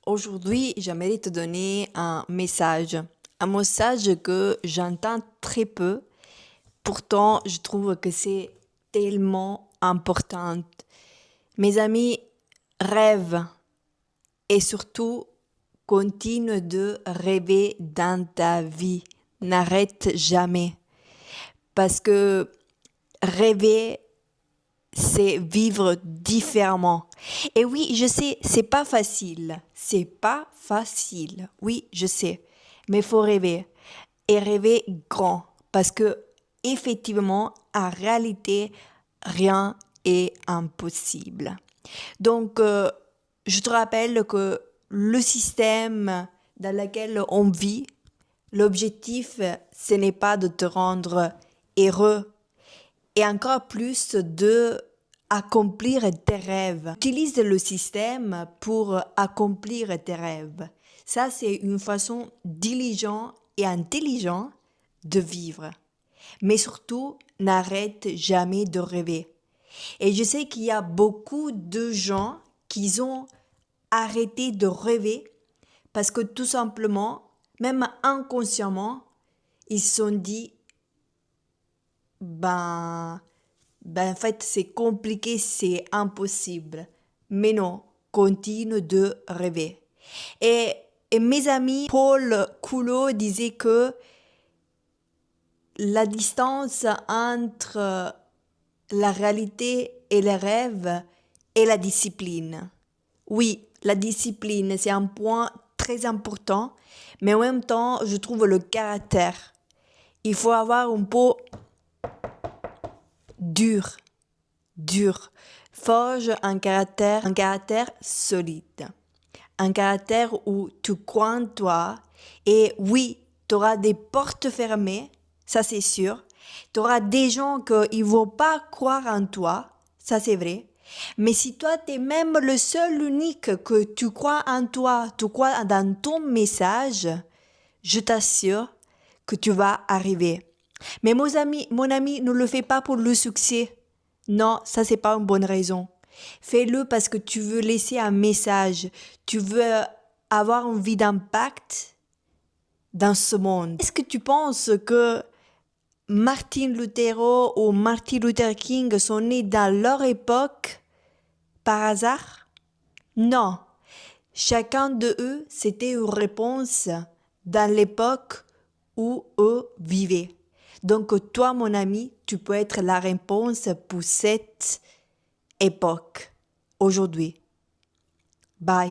Aujourd'hui, j'aimerais te donner un message que j'entends très peu. Pourtant, je trouve que c'est tellement important. Mes amis, rêvent et surtout continue de rêver dans ta vie. N'arrête jamais. Parce que rêver, c'est vivre différemment. Et oui, je sais, c'est pas facile. C'est pas facile. Oui, je sais. Mais il faut rêver. Et rêver grand. Parce que, effectivement, en réalité, rien est impossible. Donc, je te rappelle que le système dans lequel on vit, l'objectif, ce n'est pas de te rendre heureux et encore plus de accomplir tes rêves. Utilise le système pour accomplir tes rêves. Ça, c'est une façon diligente et intelligente de vivre. Mais surtout, n'arrête jamais de rêver. Et je sais qu'il y a beaucoup de gens qui ont arrêté de rêver parce que tout simplement, même inconsciemment, ils se sont dit, en fait, c'est compliqué, c'est impossible. Mais non, continue de rêver. Et mes amis, Paul Coulot disait que la distance entre la réalité et les rêves est la discipline. Oui, la discipline, c'est un point très important, mais en même temps, je trouve le caractère. Il faut avoir un peu dur. Forge un caractère solide. Un caractère où tu crois en toi. Et oui, tu auras des portes fermées, ça c'est sûr. Tu auras des gens qui ne vont pas croire en toi, ça c'est vrai. Mais si toi, tu es même le seul unique que tu crois en toi, tu crois dans ton message, je t'assure que tu vas arriver. Mais mon ami, ne le fais pas pour le succès. Non, ça c'est pas une bonne raison. Fais-le parce que tu veux laisser un message, tu veux avoir envie d'impact dans ce monde. Est-ce que tu penses que Martin Luther ou Martin Luther King sont nés dans leur époque par hasard? Non. Chacun de eux, c'était une réponse dans l'époque où eux vivaient. Donc toi, mon ami, tu peux être la réponse pour cette époque, aujourd'hui. Bye.